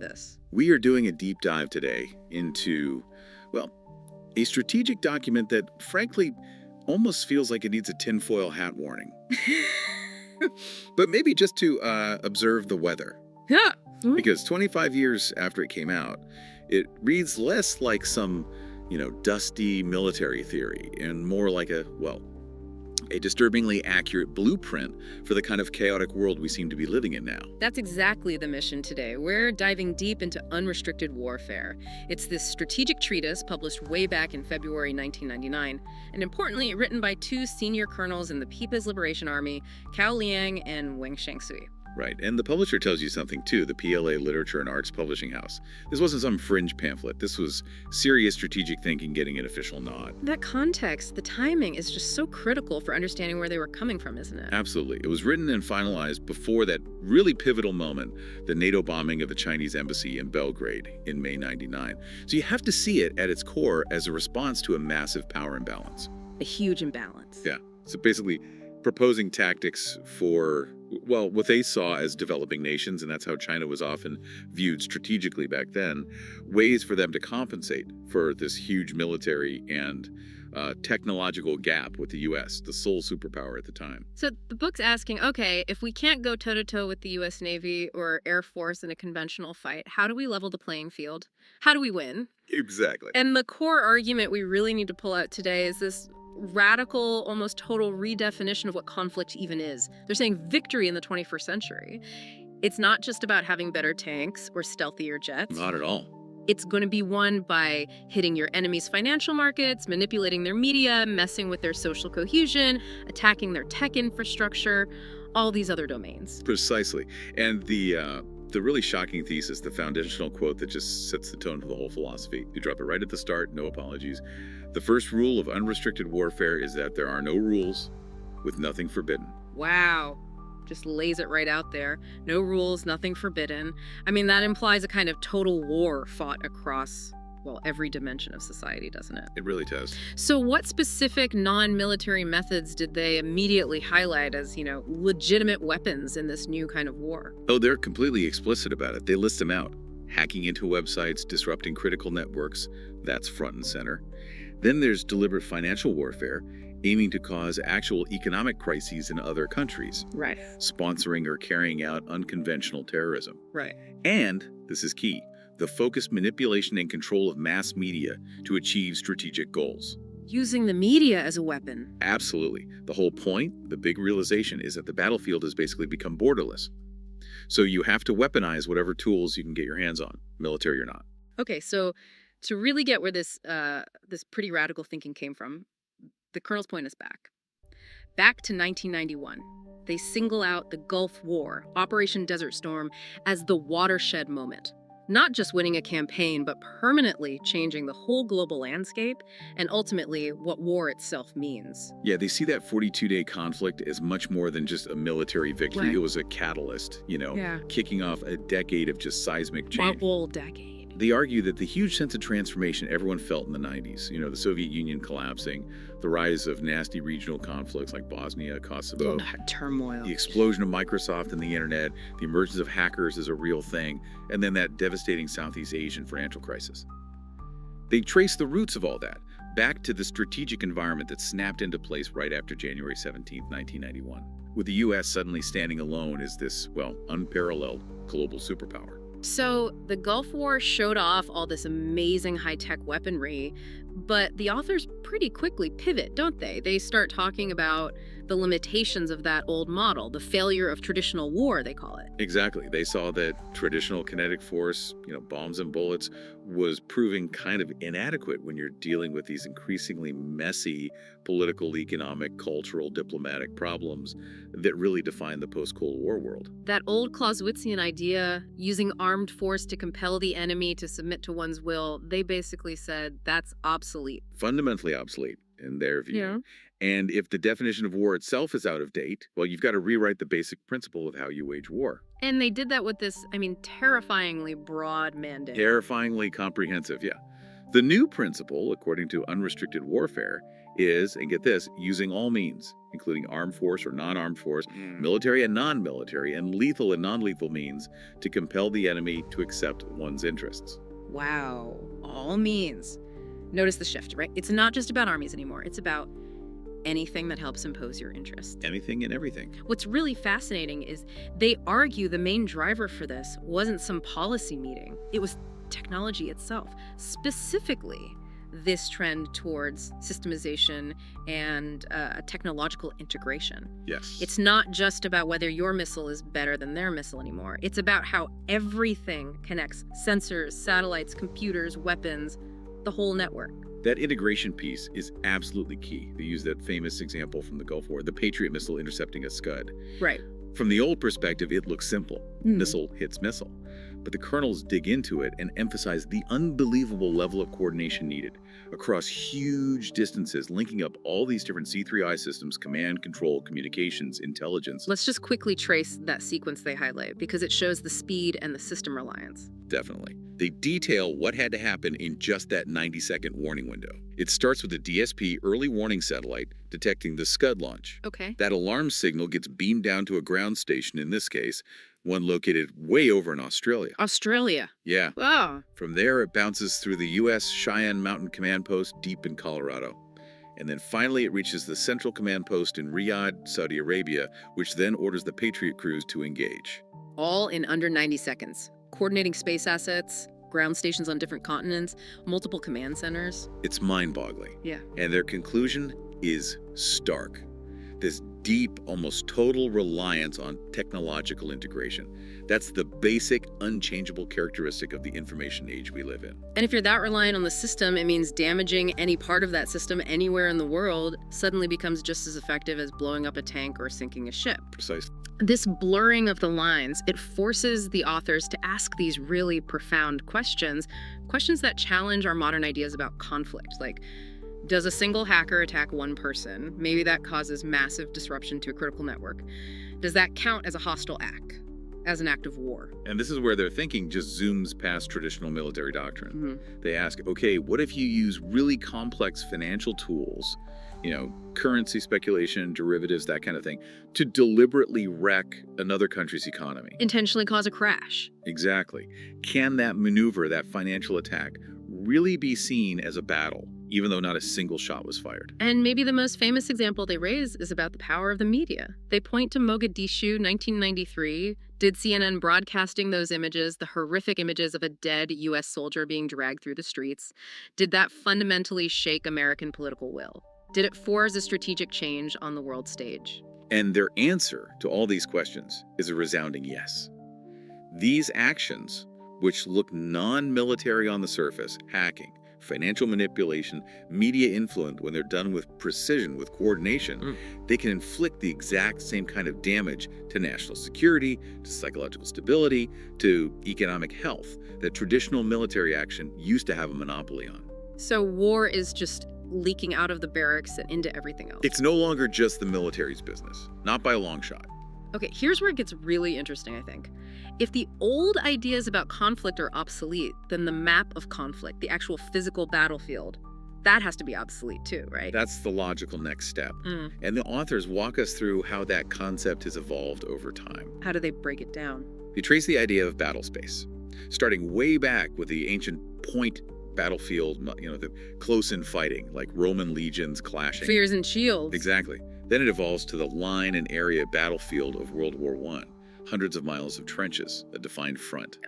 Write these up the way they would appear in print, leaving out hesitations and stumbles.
this? We are doing a deep dive today into, well, a strategic document that, frankly, almost feels like it needs a tinfoil hat warning. But maybe just to observe the weather. Yeah. Because 25 years after it came out, it reads less like some, dusty military theory and more like a disturbingly accurate blueprint for the kind of chaotic world we seem to be living in now. That's exactly the mission today. We're diving deep into Unrestricted Warfare. It's this strategic treatise published way back in February 1999, and importantly, written by two senior colonels in the People's Liberation Army, Qiao Liang and Wang Xiangsui. Right, and the publisher tells you something too, the PLA Literature and Arts Publishing House. This wasn't some fringe pamphlet. This was serious strategic thinking getting an official nod. That context, the timing, is just so critical for understanding where they were coming from, isn't it? Absolutely. It was written and finalized before that really pivotal moment, the NATO bombing of the Chinese embassy in Belgrade in May '99. So you have to see it at its core as a response to a massive power imbalance. A huge imbalance. Yeah. So basically, proposing tactics for, what they saw as developing nations, and that's how China was often viewed strategically back then, ways for them to compensate for this huge military and technological gap with the U.S., the sole superpower at the time. So the book's asking, okay, if we can't go toe-to-toe with the U.S. Navy or Air Force in a conventional fight, how do we level the playing field? How do we win? Exactly. And the core argument we really need to pull out today is this radical, almost total redefinition of what conflict even is. They're saying victory in the 21st century. It's not just about having better tanks or stealthier jets. Not at all. It's going to be won by hitting your enemy's financial markets, manipulating their media, messing with their social cohesion, attacking their tech infrastructure, all these other domains. Precisely. And the really shocking thesis, the foundational quote that just sets the tone for the whole philosophy. You drop it right at the start, no apologies. The first rule of unrestricted warfare is that there are no rules with nothing forbidden. Wow. Just lays it right out there. No rules, nothing forbidden. I mean, that implies a kind of total war fought across, every dimension of society, doesn't it? It really does. So what specific non-military methods did they immediately highlight as, legitimate weapons in this new kind of war? Oh, they're completely explicit about it. They list them out. Hacking into websites, disrupting critical networks, that's front and center. Then there's deliberate financial warfare, aiming to cause actual economic crises in other countries. Right. Sponsoring or carrying out unconventional terrorism. Right. And, this is key, the focused manipulation and control of mass media to achieve strategic goals. Using the media as a weapon. Absolutely. The whole point, the big realization, is that the battlefield has basically become borderless. So you have to weaponize whatever tools you can get your hands on, military or not. Okay, so to really get where this pretty radical thinking came from, the colonel's point is back to 1991. They single out the Gulf War, Operation Desert Storm, as the watershed moment. Not just winning a campaign, but permanently changing the whole global landscape and ultimately what war itself means. Yeah, they see that 42-day conflict as much more than just a military victory. Right. It was a catalyst, kicking off a decade of just seismic change. A whole decade. They argue that the huge sense of transformation everyone felt in the 90s, the Soviet Union collapsing, the rise of nasty regional conflicts like Bosnia, Kosovo, turmoil, the explosion of Microsoft and the internet, the emergence of hackers as a real thing, and then that devastating Southeast Asian financial crisis. They trace the roots of all that back to the strategic environment that snapped into place right after January 17, 1991, with the U.S. suddenly standing alone as this, unparalleled global superpower. So the Gulf War showed off all this amazing high-tech weaponry, but the authors pretty quickly pivot, don't they? They start talking about the limitations of that old model, the failure of traditional war, they call it. Exactly. They saw that traditional kinetic force, bombs and bullets, was proving kind of inadequate when you're dealing with these increasingly messy political, economic, cultural, diplomatic problems that really define the post-Cold War world. That old Clausewitzian idea, using armed force to compel the enemy to submit to one's will, they basically said that's obsolete. Fundamentally obsolete in their view. Yeah. And if the definition of war itself is out of date, you've got to rewrite the basic principle of how you wage war. And they did that with this, terrifyingly broad mandate. Terrifyingly comprehensive, yeah. The new principle, according to Unrestricted Warfare, is, and get this, using all means, including armed force or non-armed force, Mm. military and non-military, and lethal and non-lethal means to compel the enemy to accept one's interests. Wow. All means. Notice the shift, right? It's not just about armies anymore. It's about anything that helps impose your interests. Anything and everything. What's really fascinating is they argue the main driver for this wasn't some policy meeting. It was technology itself, specifically this trend towards systemization and technological integration. Yes. It's not just about whether your missile is better than their missile anymore. It's about how everything connects: sensors, satellites, computers, weapons, the whole network. That integration piece is absolutely key. They use that famous example from the Gulf War, the Patriot missile intercepting a Scud. Right. From the old perspective, it looks simple. Missile hits missile. But the colonels dig into it and emphasize the unbelievable level of coordination needed across huge distances, linking up all these different C3I systems: command, control, communications, intelligence. Let's just quickly trace that sequence they highlight, because it shows the speed and the system reliance. Definitely. They detail what had to happen in just that 90-second warning window. It starts with a DSP early warning satellite detecting the Scud launch. Okay. That alarm signal gets beamed down to a ground station, in this case, one located way over in Australia. Australia. Yeah. Oh. From there, it bounces through the U.S. Cheyenne Mountain Command Post deep in Colorado. And then finally, it reaches the Central Command Post in Riyadh, Saudi Arabia, which then orders the Patriot crews to engage. All in under 90 seconds. Coordinating space assets, ground stations on different continents, multiple command centers. It's mind-boggling. Yeah. And their conclusion is stark. This deep, almost total reliance on technological integration. That's the basic, unchangeable characteristic of the information age we live in. And if you're that reliant on the system, it means damaging any part of that system anywhere in the world suddenly becomes just as effective as blowing up a tank or sinking a ship. Precisely. This blurring of the lines, it forces the authors to ask these really profound questions that challenge our modern ideas about conflict, like, does a single hacker attack one person? Maybe that causes massive disruption to a critical network. Does that count as a hostile act, as an act of war? And this is where their thinking just zooms past traditional military doctrine. Mm-hmm. They ask, okay, what if you use really complex financial tools, currency speculation, derivatives, that kind of thing, to deliberately wreck another country's economy? Intentionally cause a crash. Exactly. Can that maneuver, that financial attack, really be seen as a battle, even though not a single shot was fired? And maybe the most famous example they raise is about the power of the media. They point to Mogadishu, 1993. Did CNN broadcasting those images, the horrific images of a dead U.S. soldier being dragged through the streets, did that fundamentally shake American political will? Did it force a strategic change on the world stage? And their answer to all these questions is a resounding yes. These actions, which look non-military on the surface, hacking, financial manipulation, media influence, when they're done with precision, with coordination, they can inflict the exact same kind of damage to national security, to psychological stability, to economic health that traditional military action used to have a monopoly on. So war is just leaking out of the barracks and into everything else. It's no longer just the military's business, not by a long shot. Okay, here's where it gets really interesting, I think. If the old ideas about conflict are obsolete, then the map of conflict, the actual physical battlefield, that has to be obsolete too, right? That's the logical next step. And the authors walk us through how that concept has evolved over time. How do they break it down? They trace the idea of battle space, starting way back with the ancient point battlefield, the close-in fighting, like Roman legions clashing. Spears and shields. Exactly. Then it evolves to the line and area battlefield of World War I, hundreds of miles of trenches, a defined front.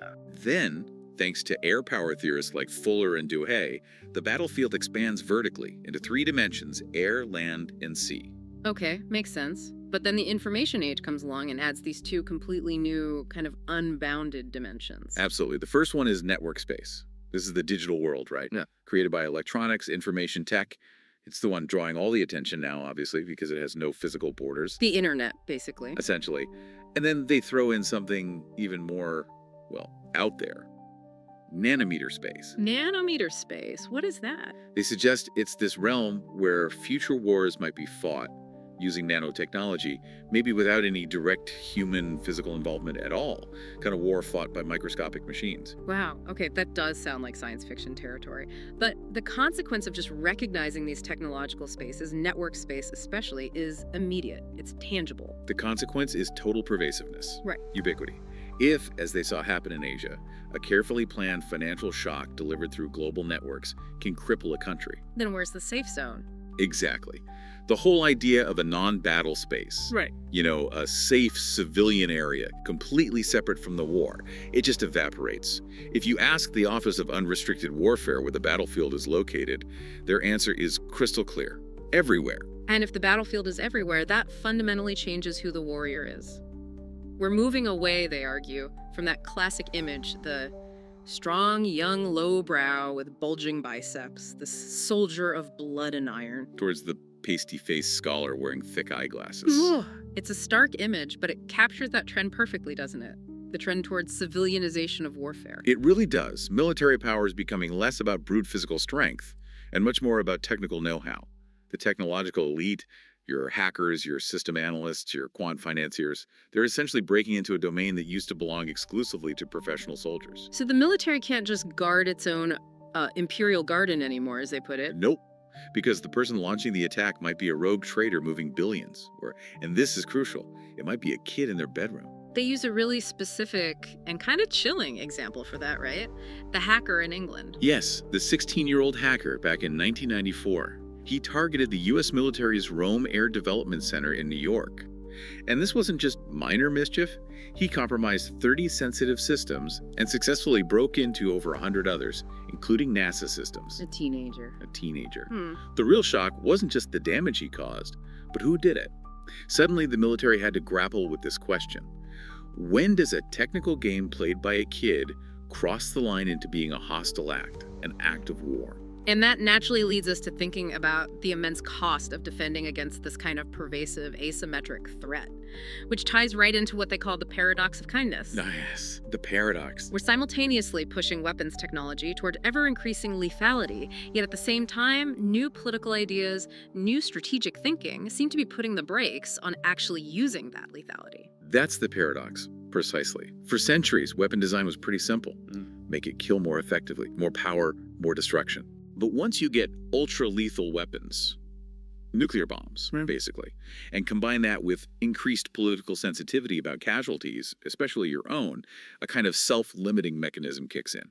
Then, thanks to air power theorists like Fuller and Duhay, the battlefield expands vertically into 3 dimensions: air, land, and sea. Okay, makes sense. But then the information age comes along and adds these 2 completely new, kind of unbounded dimensions. Absolutely. The first one is network space. This is the digital world, right? Yeah. Created by electronics, information tech. It's the one drawing all the attention now, obviously, because it has no physical borders. The internet, basically. Essentially. And then they throw in something even more, out there. Nanometer space. Nanometer space? What is that? They suggest it's this realm where future wars might be fought using nanotechnology, maybe without any direct human physical involvement at all. Kind of war fought by microscopic machines. Wow, okay, that does sound like science fiction territory. But the consequence of just recognizing these technological spaces, network space especially, is immediate. It's tangible. The consequence is total pervasiveness. Right. Ubiquity. If, as they saw happen in Asia, a carefully planned financial shock delivered through global networks can cripple a country. Then where's the safe zone? Exactly. The whole idea of a non-battle space. Right. A safe civilian area, completely separate from the war. It just evaporates. If you ask the Office of Unrestricted Warfare where the battlefield is located, their answer is crystal clear. Everywhere. And if the battlefield is everywhere, that fundamentally changes who the warrior is. We're moving away, they argue, from that classic image, the strong, young, lowbrow with bulging biceps, the soldier of blood and iron, towards the pasty-faced scholar wearing thick eyeglasses. Ugh. It's a stark image, but it captures that trend perfectly, doesn't it? The trend towards civilianization of warfare. It really does. Military power is becoming less about brute physical strength and much more about technical know-how. The technological elite, your hackers, your system analysts, your quant financiers, they're essentially breaking into a domain that used to belong exclusively to professional soldiers. So the military can't just guard its own imperial garden anymore, as they put it. Nope. Because the person launching the attack might be a rogue trader moving billions. And this is crucial, it might be a kid in their bedroom. They use a really specific and kind of chilling example for that, right? The hacker in England. Yes, the 16-year-old hacker back in 1994. He targeted the U.S. military's Rome Air Development Center in New York. And this wasn't just minor mischief. He compromised 30 sensitive systems and successfully broke into over 100 others, including NASA systems. A teenager. The real shock wasn't just the damage he caused, but who did it. Suddenly, the military had to grapple with this question. When does a technical game played by a kid cross the line into being a hostile act, an act of war? And that naturally leads us to thinking about the immense cost of defending against this kind of pervasive asymmetric threat, which ties right into what they call the paradox of kindness. Ah, yes, the paradox. We're simultaneously pushing weapons technology toward ever-increasing lethality, yet at the same time, new political ideas, new strategic thinking seem to be putting the brakes on actually using that lethality. That's the paradox, precisely. For centuries, weapon design was pretty simple. Make it kill more effectively, more power, more destruction. But once you get ultra-lethal weapons, nuclear bombs, basically, and combine that with increased political sensitivity about casualties, especially your own, a kind of self-limiting mechanism kicks in.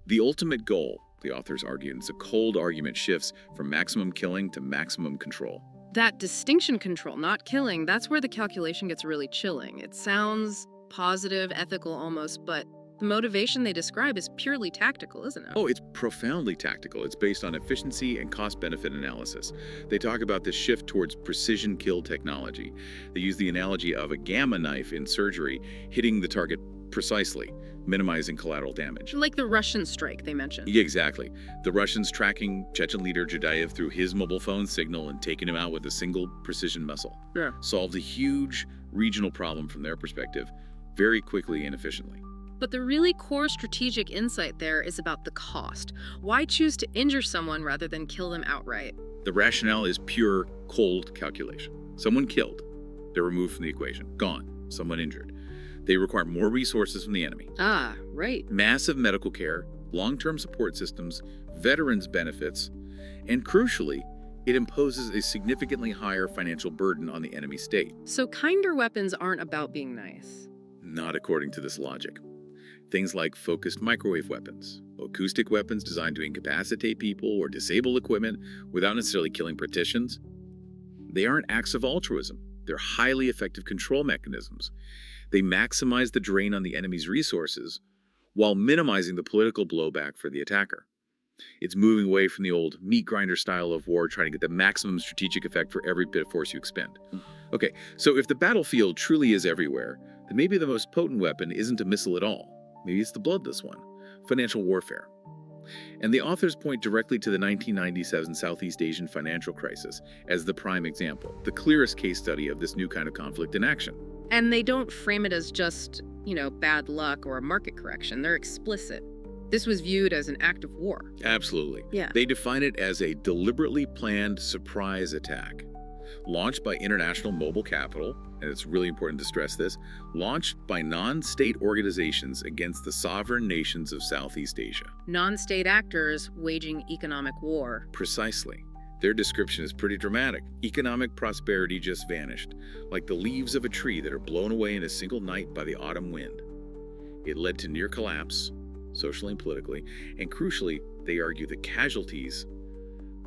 The ultimate goal, the authors argue, and it's a cold argument, shifts from maximum killing to maximum control. That distinction, control, not killing, that's where the calculation gets really chilling. It sounds positive, ethical almost, but the motivation they describe is purely tactical, isn't it? Oh, it's profoundly tactical. It's based on efficiency and cost-benefit analysis. They talk about this shift towards precision kill technology. They use the analogy of a gamma knife in surgery hitting the target precisely, minimizing collateral damage. Like the Russian strike they mentioned. Yeah, exactly. The Russians tracking Chechen leader Judayev through his mobile phone signal and taking him out with a single precision missile. Yeah. Solved a huge regional problem from their perspective very quickly and efficiently. But the really core strategic insight there is about the cost. Why choose to injure someone rather than kill them outright? The rationale is pure, cold calculation. Someone killed. They're removed from the equation. Gone. Someone injured. They require more resources from the enemy. Ah, right. Massive medical care, long-term support systems, veterans benefits, and crucially, it imposes a significantly higher financial burden on the enemy state. So kinder weapons aren't about being nice. Not according to this logic. Things like focused microwave weapons, acoustic weapons designed to incapacitate people or disable equipment without necessarily killing partitions. They aren't acts of altruism. They're highly effective control mechanisms. They maximize the drain on the enemy's resources while minimizing the political blowback for the attacker. It's moving away from the old meat grinder style of war, trying to get the maximum strategic effect for every bit of force you expend. Okay, so if the battlefield truly is everywhere, then maybe the most potent weapon isn't a missile at all. Maybe it's the bloodless one, financial warfare. And the authors point directly to the 1997 Southeast Asian financial crisis as the prime example, the clearest case study of this new kind of conflict in action. And they don't frame it as just, bad luck or a market correction. They're explicit. This was viewed as an act of war. Absolutely. Yeah. They define it as a deliberately planned surprise attack. launched by international mobile capital, and it's really important to stress this, launched by non-state organizations against the sovereign nations of Southeast Asia. Non-state actors waging economic war. Precisely. Their description is pretty dramatic. Economic prosperity just vanished, like the leaves of a tree that are blown away in a single night by the autumn wind. It led to near collapse, socially and politically, and crucially, they argue the casualties,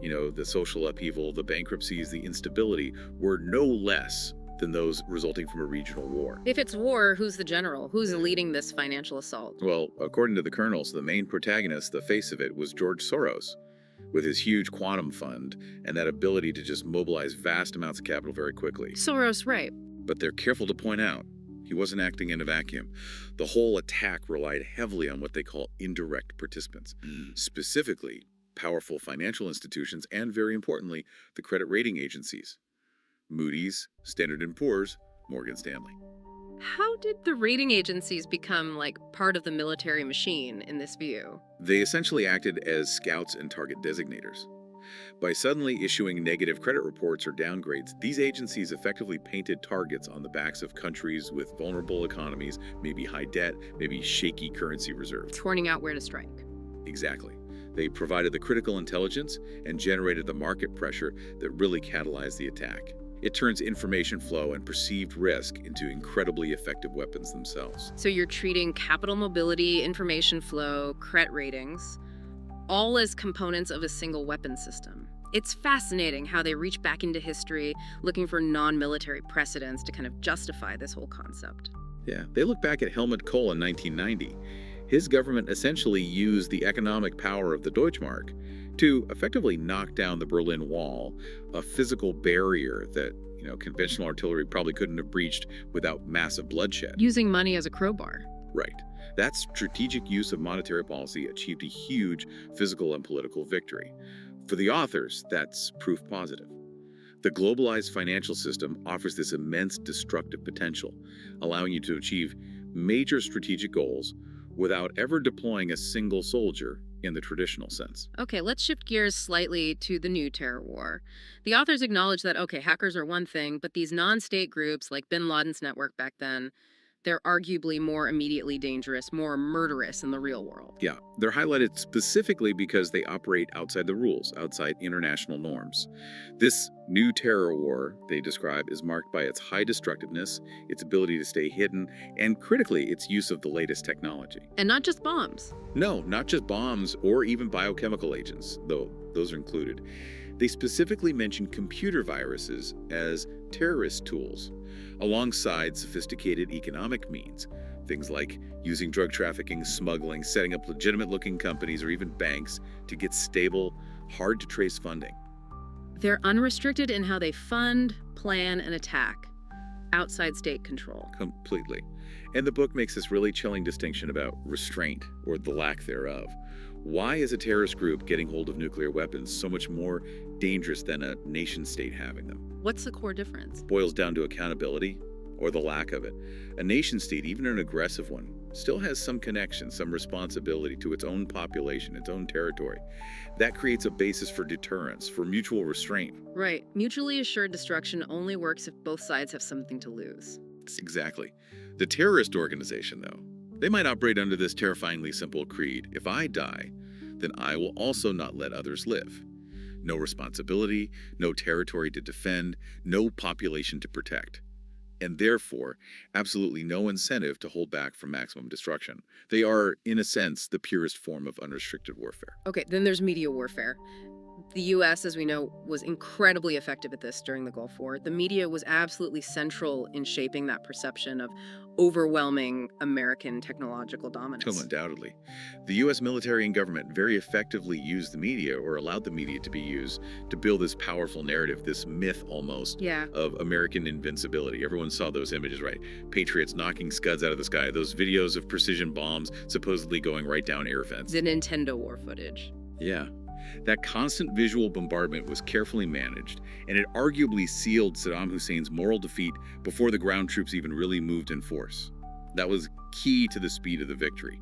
the social upheaval, the bankruptcies, the instability, were no less than those resulting from a regional war. If it's war, who's the general? Who's leading this financial assault? Well, according to the colonels, the main protagonist, the face of it, was George Soros, with his huge quantum fund and that ability to just mobilize vast amounts of capital very quickly. Soros, right. But they're careful to point out, he wasn't acting in a vacuum. The whole attack relied heavily on what they call indirect participants, specifically powerful financial institutions and, very importantly, the credit rating agencies. Moody's, Standard & Poor's, Morgan Stanley. How did the rating agencies become, part of the military machine in this view? They essentially acted as scouts and target designators. By suddenly issuing negative credit reports or downgrades, these agencies effectively painted targets on the backs of countries with vulnerable economies, maybe high debt, maybe shaky currency reserves. Pointing out where to strike. Exactly. They provided the critical intelligence and generated the market pressure that really catalyzed the attack. It turns information flow and perceived risk into incredibly effective weapons themselves. So you're treating capital mobility, information flow, credit ratings, all as components of a single weapon system. It's fascinating how they reach back into history, looking for non-military precedents to kind of justify this whole concept. Yeah, they look back at Helmut Kohl in 1990. His government essentially used the economic power of the Deutschmark to effectively knock down the Berlin Wall, a physical barrier that, conventional artillery probably couldn't have breached without massive bloodshed. Using money as a crowbar. Right. That strategic use of monetary policy achieved a huge physical and political victory. For the authors, that's proof positive. The globalized financial system offers this immense destructive potential, allowing you to achieve major strategic goals without ever deploying a single soldier in the traditional sense. Okay, let's shift gears slightly to the new terror war. The authors acknowledge that, hackers are one thing, but these non-state groups like bin Laden's network back then, they're arguably more immediately dangerous, more murderous in the real world. Yeah, they're highlighted specifically because they operate outside the rules, outside international norms. This new terror war, they describe, is marked by its high destructiveness, its ability to stay hidden, and critically, its use of the latest technology. And not just bombs. No, not just bombs or even biochemical agents, though those are included. They specifically mention computer viruses as terrorist tools, alongside sophisticated economic means, things like using drug trafficking, smuggling, setting up legitimate-looking companies or even banks to get stable, hard-to-trace funding. They're unrestricted in how they fund, plan, and attack, outside state control. Completely. And the book makes this really chilling distinction about restraint, or the lack thereof. Why is a terrorist group getting hold of nuclear weapons so much more dangerous than a nation-state having them? What's the core difference? Boils down to accountability, or the lack of it. A nation-state, even an aggressive one, still has some connection, some responsibility to its own population, its own territory. That creates a basis for deterrence, for mutual restraint. Right. Mutually assured destruction only works if both sides have something to lose. Exactly. The terrorist organization, though, they might operate under this terrifyingly simple creed. If I die, then I will also not let others live. No responsibility, no territory to defend, no population to protect. And therefore, absolutely no incentive to hold back from maximum destruction. They are, in a sense, the purest form of unrestricted warfare. Okay, then there's media warfare. The U.S., as we know, was incredibly effective at this during the Gulf War. The media was absolutely central in shaping that perception of overwhelming American technological dominance. Oh, undoubtedly. The U.S. military and government very effectively used the media, or allowed the media to be used, to build this powerful narrative, this myth almost, of American invincibility. Everyone saw those images, right? Patriots knocking Scuds out of the sky, those videos of precision bombs supposedly going right down air vents. The Nintendo war footage. Yeah. That constant visual bombardment was carefully managed, and it arguably sealed Saddam Hussein's moral defeat before the ground troops even really moved in force. That was key to the speed of the victory.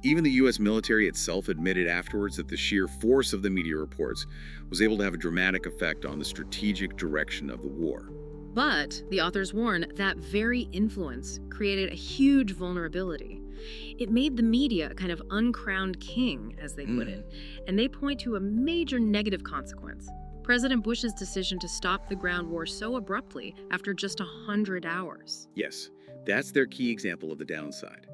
Even the U.S. military itself admitted afterwards that the sheer force of the media reports was able to have a dramatic effect on the strategic direction of the war. But the authors warn that very influence created a huge vulnerability. It made the media a kind of uncrowned king, as they put it, and they point to a major negative consequence. President Bush's decision to stop the ground war so abruptly after just 100 hours. Yes, that's their key example of the downside.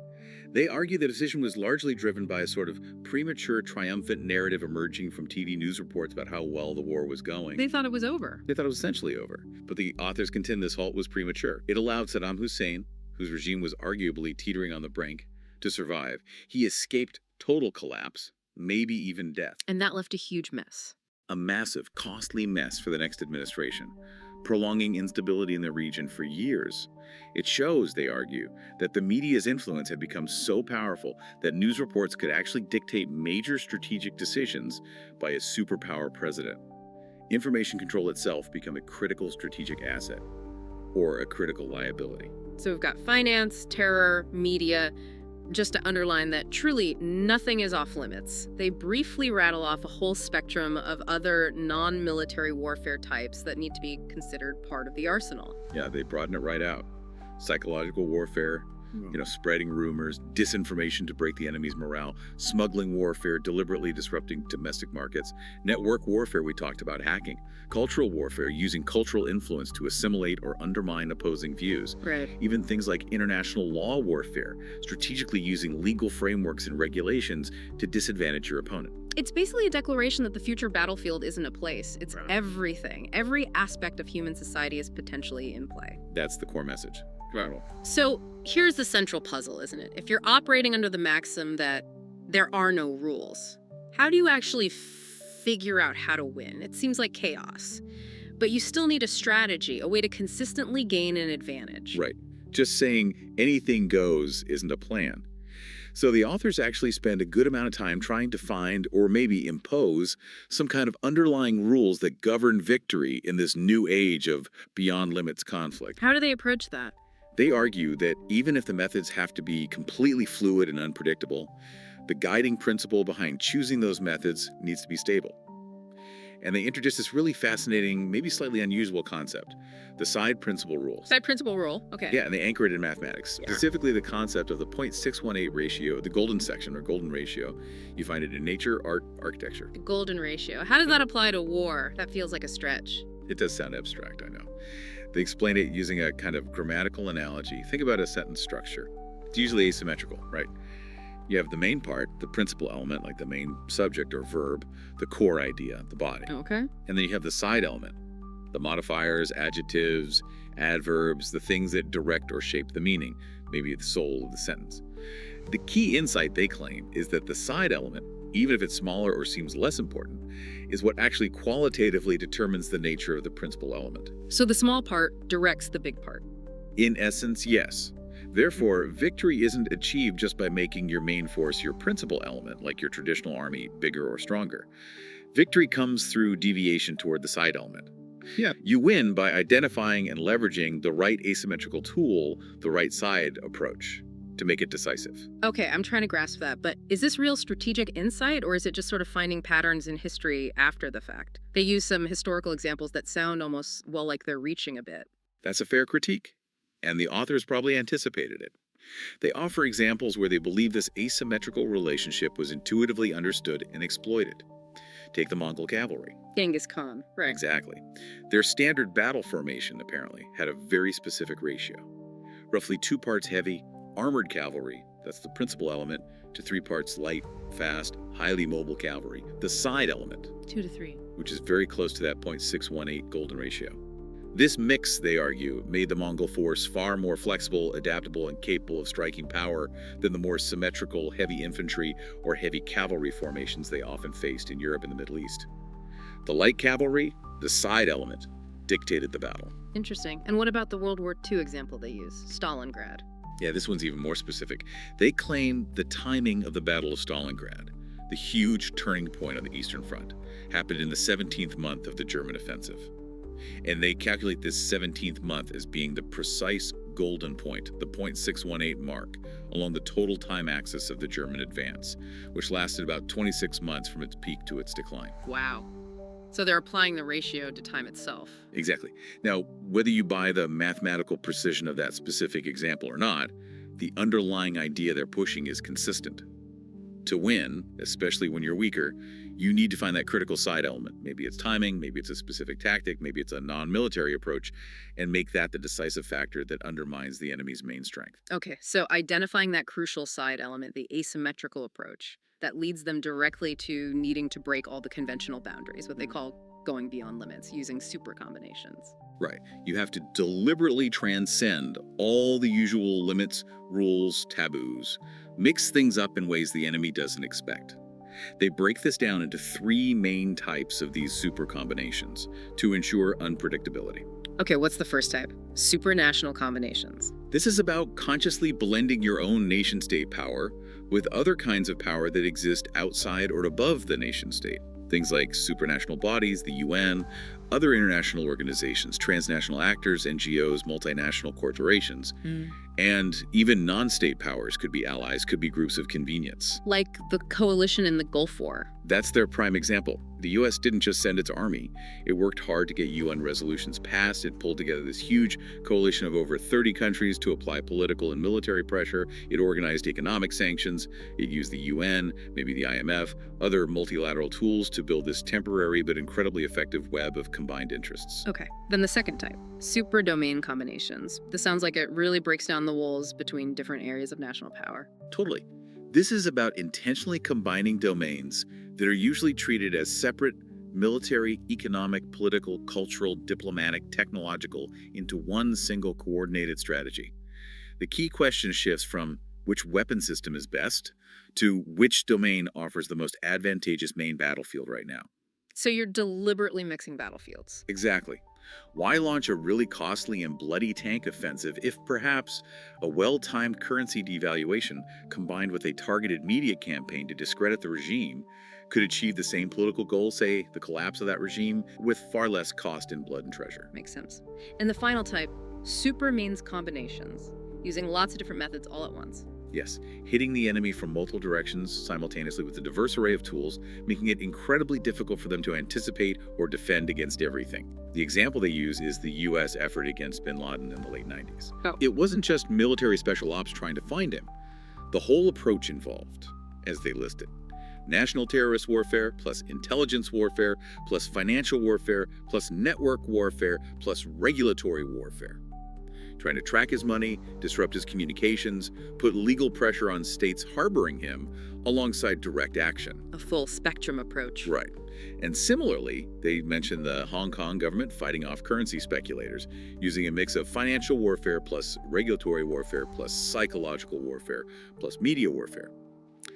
They argue the decision was largely driven by a sort of premature, triumphant narrative emerging from TV news reports about how well the war was going. They thought it was over. They thought it was essentially over. But the authors contend this halt was premature. It allowed Saddam Hussein, whose regime was arguably teetering on the brink, to survive. He escaped total collapse, maybe even death. And that left a huge mess. A massive, costly mess for the next administration, prolonging instability in the region for years. It shows, they argue, that the media's influence had become so powerful that news reports could actually dictate major strategic decisions by a superpower president. Information control itself became a critical strategic asset, or a critical liability. So we've got finance, terror, media. Just to underline that truly nothing is off limits. They briefly rattle off a whole spectrum of other non-military warfare types that need to be considered part of the arsenal. Yeah, they broaden it right out. Psychological warfare, spreading rumors, disinformation to break the enemy's morale, smuggling warfare, deliberately disrupting domestic markets, network warfare we talked about, hacking, cultural warfare, using cultural influence to assimilate or undermine opposing views. Right. Even things like international law warfare, strategically using legal frameworks and regulations to disadvantage your opponent. It's basically a declaration that the future battlefield isn't a place. It's everything. Every aspect of human society is potentially in play. That's the core message. Right. So here's the central puzzle, isn't it? If you're operating under the maxim that there are no rules, how do you actually figure out how to win? It seems like chaos. But you still need a strategy, a way to consistently gain an advantage. Right. Just saying anything goes isn't a plan. So the authors actually spend a good amount of time trying to find, or maybe impose, some kind of underlying rules that govern victory in this new age of beyond limits conflict. How do they approach that? They argue that even if the methods have to be completely fluid and unpredictable, the guiding principle behind choosing those methods needs to be stable. And they introduce this really fascinating, maybe slightly unusual concept, the side principle rule. Side principle rule, okay. Yeah, and they anchor it in mathematics, specifically the concept of the 0.618 ratio, the golden section or golden ratio. You find it in nature, art, architecture. The golden ratio. How does that apply to war? That feels like a stretch. It does sound abstract, I know. They explain it using a kind of grammatical analogy. Think about a sentence structure. It's usually asymmetrical, right? You have the main part, the principal element, like the main subject or verb, the core idea, the body. Okay. And then you have the side element, the modifiers, adjectives, adverbs, the things that direct or shape the meaning, maybe the soul of the sentence. The key insight, they claim, is that the side element, even if it's smaller or seems less important, is what actually qualitatively determines the nature of the principal element. So the small part directs the big part. In essence, yes. Therefore, victory isn't achieved just by making your main force your principal element, like your traditional army, bigger or stronger. Victory comes through deviation toward the side element. Yeah. You win by identifying and leveraging the right asymmetrical tool, the right side approach, to make it decisive. Okay, I'm trying to grasp that, but is this real strategic insight, or is it just sort of finding patterns in history after the fact? They use some historical examples that sound almost, well, like they're reaching a bit. That's a fair critique, and the authors probably anticipated it. They offer examples where they believe this asymmetrical relationship was intuitively understood and exploited. Take the Mongol cavalry. Genghis Khan, right. Exactly. Their standard battle formation, apparently, had a very specific ratio. Roughly 2 parts heavy, armored cavalry, that's the principal element, to 3 parts light, fast, highly mobile cavalry, the side element. 2 to 3. Which is very close to that 0.618 golden ratio. This mix, they argue, made the Mongol force far more flexible, adaptable, and capable of striking power than the more symmetrical heavy infantry or heavy cavalry formations they often faced in Europe and the Middle East. The light cavalry, the side element, dictated the battle. Interesting. And what about the World War II example they use, Stalingrad? Yeah, this one's even more specific. They claim the timing of the Battle of Stalingrad, the huge turning point on the Eastern Front, happened in the 17th month of the German offensive. And they calculate this 17th month as being the precise golden point, the 0.618 mark, along the total time axis of the German advance, which lasted about 26 months from its peak to its decline. Wow. So they're applying the ratio to time itself. Exactly. Now, whether you buy the mathematical precision of that specific example or not, the underlying idea they're pushing is consistent. To win, especially when you're weaker, you need to find that critical side element. Maybe it's timing, maybe it's a specific tactic, maybe it's a non-military approach, and make that the decisive factor that undermines the enemy's main strength. Okay, so identifying that crucial side element, the asymmetrical approach, that leads them directly to needing to break all the conventional boundaries, what they call going beyond limits, using super combinations. Right. You have to deliberately transcend all the usual limits, rules, taboos, mix things up in ways the enemy doesn't expect. They break this down into three main types of these super combinations to ensure unpredictability. Okay, what's the first type? Supranational combinations. This is about consciously blending your own nation-state power with other kinds of power that exist outside or above the nation-state. Things like supranational bodies, the UN, other international organizations, transnational actors, NGOs, multinational corporations, and even non-state powers could be allies, could be groups of convenience. Like the coalition in the Gulf War. That's their prime example. The US didn't just send its army. It worked hard to get UN resolutions passed. It pulled together this huge coalition of over 30 countries to apply political and military pressure. It organized economic sanctions. It used the UN, maybe the IMF, other multilateral tools to build this temporary but incredibly effective web of combined interests. Okay, then the second type, super domain combinations. This sounds like it really breaks down the walls between different areas of national power. Totally. This is about intentionally combining domains that are usually treated as separate military, economic, political, cultural, diplomatic, technological into one single coordinated strategy. The key question shifts from which weapon system is best to which domain offers the most advantageous main battlefield right now. So you're deliberately mixing battlefields. Exactly. Why launch a really costly and bloody tank offensive if perhaps a well-timed currency devaluation combined with a targeted media campaign to discredit the regime could achieve the same political goal, say the collapse of that regime, with far less cost in blood and treasure? Makes sense. And the final type, super means combinations, using lots of different methods all at once. Yes, hitting the enemy from multiple directions simultaneously with a diverse array of tools, making it incredibly difficult for them to anticipate or defend against everything. The example they use is the US effort against bin Laden in the late 90s. Oh. It wasn't just military special ops trying to find him. The whole approach involved, as they listed, national terrorist warfare, plus intelligence warfare, plus financial warfare, plus network warfare, plus regulatory warfare. Trying to track his money, disrupt his communications, put legal pressure on states harboring him, alongside direct action. A full spectrum approach. Right. And similarly, they mentioned the Hong Kong government fighting off currency speculators, using a mix of financial warfare plus regulatory warfare plus psychological warfare plus media warfare.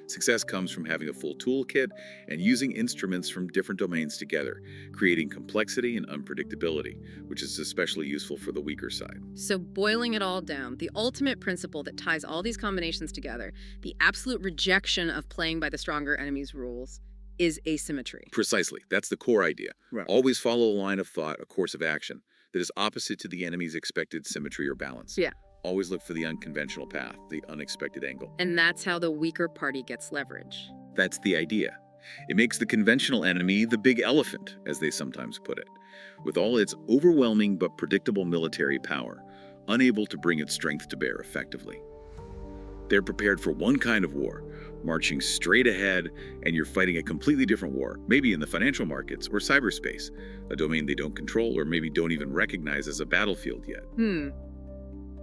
Success comes from having a full toolkit and using instruments from different domains together, creating complexity and unpredictability, which is especially useful for the weaker side. So boiling it all down, the ultimate principle that ties all these combinations together, the absolute rejection of playing by the stronger enemy's rules, is asymmetry. Precisely. That's the core idea. Right. Always follow a line of thought, a course of action, that is opposite to the enemy's expected symmetry or balance. Yeah. Always look for the unconventional path, the unexpected angle. And that's how the weaker party gets leverage. That's the idea. It makes the conventional enemy the big elephant, as they sometimes put it, with all its overwhelming but predictable military power, unable to bring its strength to bear effectively. They're prepared for one kind of war, marching straight ahead, and you're fighting a completely different war, maybe in the financial markets or cyberspace, a domain they don't control or maybe don't even recognize as a battlefield yet.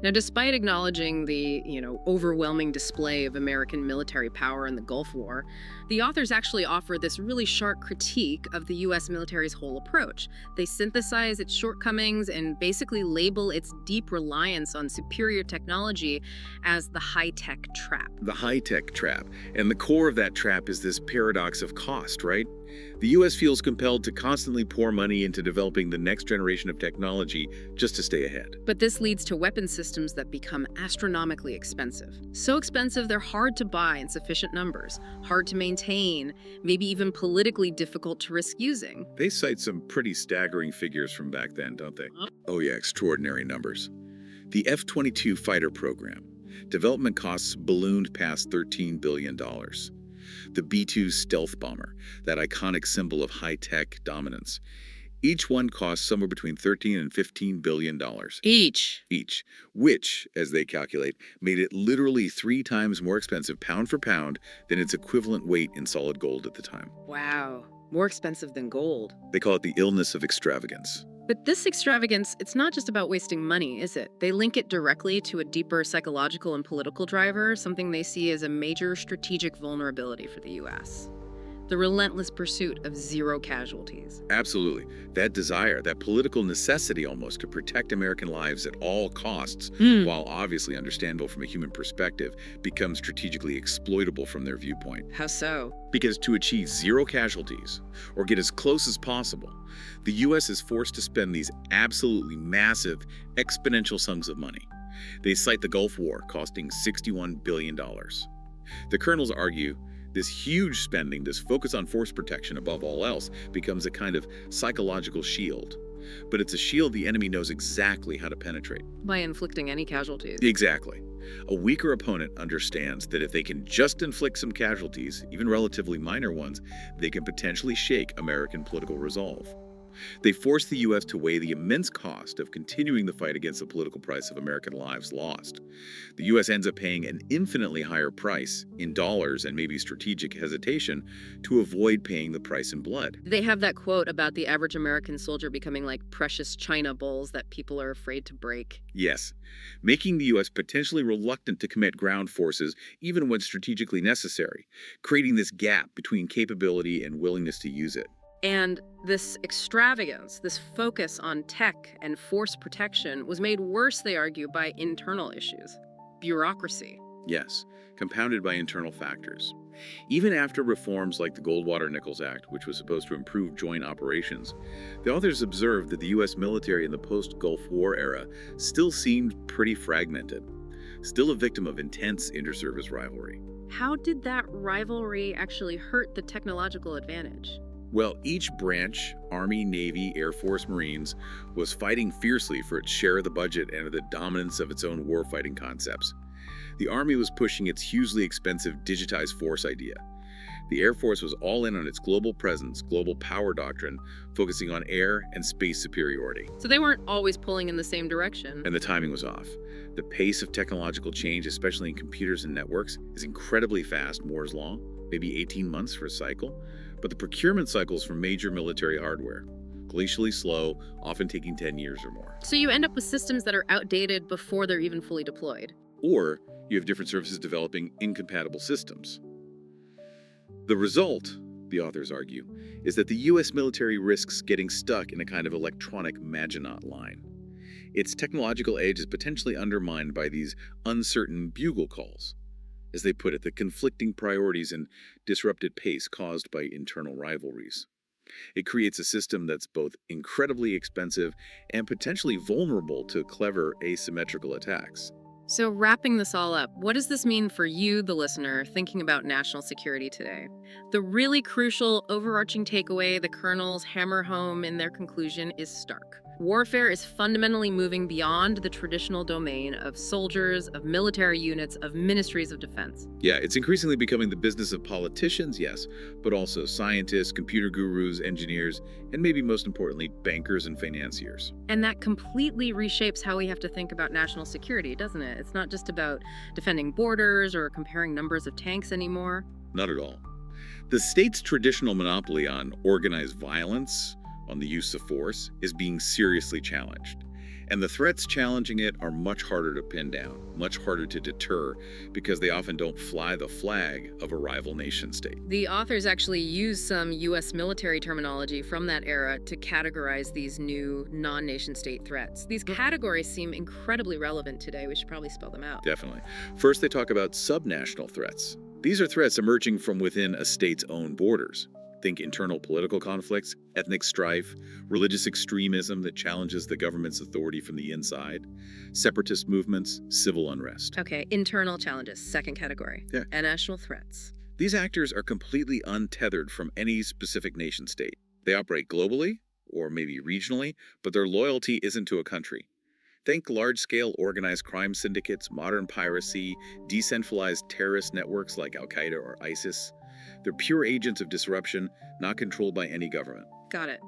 Now, despite acknowledging the, overwhelming display of American military power in the Gulf War, the authors actually offer this really sharp critique of the U.S. military's whole approach. They synthesize its shortcomings and basically label its deep reliance on superior technology as the high-tech trap. The high-tech trap. And the core of that trap is this paradox of cost, right? The U.S. feels compelled to constantly pour money into developing the next generation of technology just to stay ahead. But this leads to weapon systems that become astronomically expensive. So expensive they're hard to buy in sufficient numbers, hard to maintain, maybe even politically difficult to risk using. They cite some pretty staggering figures from back then, don't they? Oh yeah, extraordinary numbers. The F-22 fighter program. Development costs ballooned past $13 billion. The B-2 stealth bomber, that iconic symbol of high-tech dominance. Each one costs somewhere between $13 and $15 billion. Each. Each, which, as they calculate, made it literally 3 times more expensive pound for pound than its equivalent weight in solid gold at the time. Wow. More expensive than gold. They call it the illness of extravagance. But this extravagance, it's not just about wasting money, is it? They link it directly to a deeper psychological and political driver, something they see as a major strategic vulnerability for the US. The relentless pursuit of zero casualties. Absolutely. That desire, that political necessity almost to protect American lives at all costs, while obviously understandable from a human perspective, becomes strategically exploitable from their viewpoint. How so? Because to achieve zero casualties, or get as close as possible, the U.S. is forced to spend these absolutely massive, exponential sums of money. They cite the Gulf War costing $61 billion. The colonels argue this huge spending, this focus on force protection above all else, becomes a kind of psychological shield. But it's a shield the enemy knows exactly how to penetrate. By inflicting any casualties. Exactly. A weaker opponent understands that if they can just inflict some casualties, even relatively minor ones, they can potentially shake American political resolve. They force the U.S. to weigh the immense cost of continuing the fight against the political price of American lives lost. The U.S. ends up paying an infinitely higher price in dollars and maybe strategic hesitation to avoid paying the price in blood. They have that quote about the average American soldier becoming like precious china bowls that people are afraid to break. Yes, making the U.S. potentially reluctant to commit ground forces even when strategically necessary, creating this gap between capability and willingness to use it. And this extravagance, this focus on tech and force protection was made worse, they argue, by internal issues. Bureaucracy. Yes, compounded by internal factors. Even after reforms like the Goldwater-Nichols Act, which was supposed to improve joint operations, the authors observed that the U.S. military in the post-Gulf War era still seemed pretty fragmented, still a victim of intense inter-service rivalry. How did that rivalry actually hurt the technological advantage? Well, each branch, Army, Navy, Air Force, Marines, was fighting fiercely for its share of the budget and of the dominance of its own warfighting concepts. The Army was pushing its hugely expensive digitized force idea. The Air Force was all in on its global presence, global power doctrine, focusing on air and space superiority. So they weren't always pulling in the same direction. And the timing was off. The pace of technological change, especially in computers and networks, is incredibly fast, Moore's Law, maybe 18 months for a cycle. But the procurement cycles for major military hardware, glacially slow, often taking 10 years or more. So you end up with systems that are outdated before they're even fully deployed. Or you have different services developing incompatible systems. The result, the authors argue, is that the U.S. military risks getting stuck in a kind of electronic Maginot Line. Its technological edge is potentially undermined by these uncertain bugle calls. As they put it, the conflicting priorities and disrupted pace caused by internal rivalries. It creates a system that's both incredibly expensive and potentially vulnerable to clever asymmetrical attacks. So wrapping this all up, what does this mean for you, the listener, thinking about national security today? The really crucial overarching takeaway the colonels hammer home in their conclusion is stark. Warfare is fundamentally moving beyond the traditional domain of soldiers, of military units, of ministries of defense. Yeah, it's increasingly becoming the business of politicians, yes, but also scientists, computer gurus, engineers, and maybe most importantly, bankers and financiers. And that completely reshapes how we have to think about national security, doesn't it? It's not just about defending borders or comparing numbers of tanks anymore. Not at all. The state's traditional monopoly on organized violence, on the use of force, is being seriously challenged. And the threats challenging it are much harder to pin down, much harder to deter, because they often don't fly the flag of a rival nation state. The authors actually use some U.S. military terminology from that era to categorize these new non-nation state threats. These categories seem incredibly relevant today. We should probably spell them out. Definitely. First, they talk about subnational threats. These are threats emerging from within a state's own borders. Think internal political conflicts, ethnic strife, religious extremism that challenges the government's authority from the inside, separatist movements, civil unrest. Okay, internal challenges, second category. Yeah. And national threats. These actors are completely untethered from any specific nation state. They operate globally, or maybe regionally, but their loyalty isn't to a country. Think large-scale organized crime syndicates, modern piracy, decentralized terrorist networks like Al-Qaeda or ISIS. They're pure agents of disruption, not controlled by any government. Got it.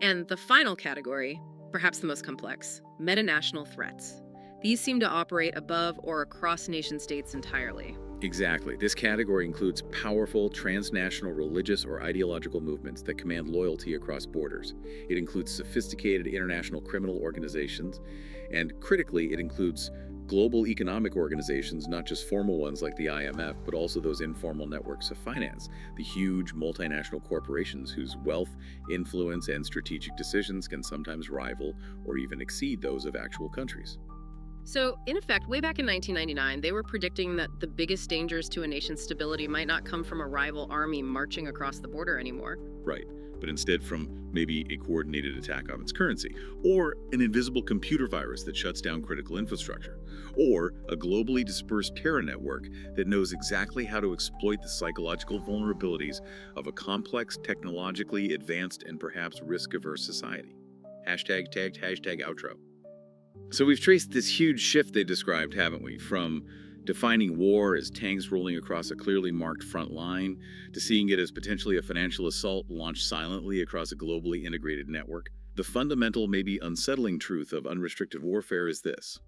And the final category, perhaps the most complex, metanational threats. These seem to operate above or across nation states entirely. Exactly. This category includes powerful transnational religious or ideological movements that command loyalty across borders. It includes sophisticated international criminal organizations, and critically, it includes global economic organizations, not just formal ones like the IMF, but also those informal networks of finance, the huge multinational corporations whose wealth, influence, and strategic decisions can sometimes rival or even exceed those of actual countries. So, in effect, way back in 1999, they were predicting that the biggest dangers to a nation's stability might not come from a rival army marching across the border anymore. Right, but instead from maybe a coordinated attack on its currency, or an invisible computer virus that shuts down critical infrastructure, or a globally dispersed terror network that knows exactly how to exploit the psychological vulnerabilities of a complex, technologically advanced, and perhaps risk-averse society. Hashtag tagged, hashtag outro. So we've traced this huge shift they described, haven't we? From defining war as tanks rolling across a clearly marked front line, to seeing it as potentially a financial assault launched silently across a globally integrated network. The fundamental, maybe unsettling truth of unrestricted warfare is this.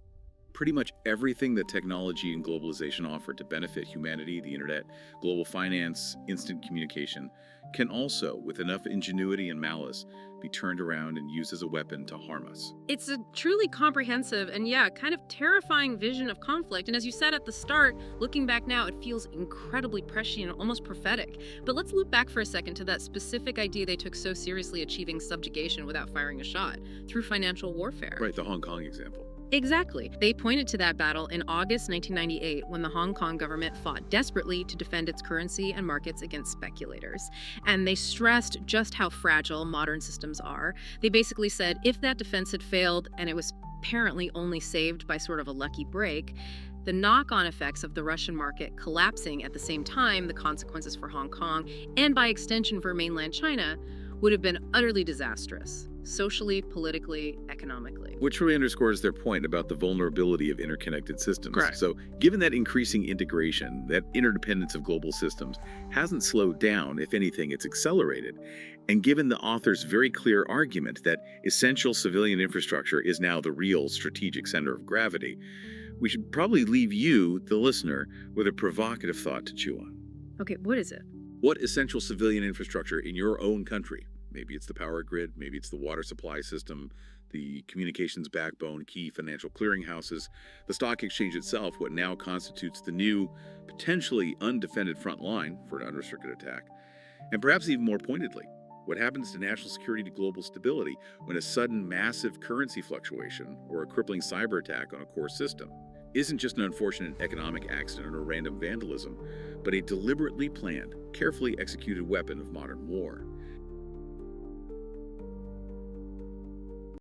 Pretty much everything that technology and globalization offer to benefit humanity, the internet, global finance, instant communication, can also, with enough ingenuity and malice, be turned around and used as a weapon to harm us. It's a truly comprehensive and, yeah, kind of terrifying vision of conflict. And as you said at the start, looking back now, it feels incredibly prescient, almost prophetic. But let's loop back for a second to that specific idea they took so seriously, achieving subjugation without firing a shot, through financial warfare. Right, the Hong Kong example. Exactly. They pointed to that battle in August 1998 when the Hong Kong government fought desperately to defend its currency and markets against speculators. And they stressed just how fragile modern systems are. They basically said if that defense had failed and it was apparently only saved by sort of a lucky break, the knock-on effects of the Russian market collapsing at the same time, the consequences for Hong Kong, and by extension for mainland China, would have been utterly disastrous, socially, politically, economically. Which really underscores their point about the vulnerability of interconnected systems. Correct. So, given that increasing integration, that interdependence of global systems hasn't slowed down, if anything, it's accelerated, and given the author's very clear argument that essential civilian infrastructure is now the real strategic center of gravity, we should probably leave you, the listener, with a provocative thought to chew on. Okay, what is it? What essential civilian infrastructure in your own country, maybe it's the power grid, maybe it's the water supply system, the communications backbone, key financial clearinghouses, the stock exchange itself, what now constitutes the new, potentially undefended front line for an unrestricted attack, and perhaps even more pointedly, what happens to national security to global stability when a sudden massive currency fluctuation or a crippling cyber attack on a core system isn't just an unfortunate economic accident or random vandalism, but a deliberately planned, carefully executed weapon of modern war.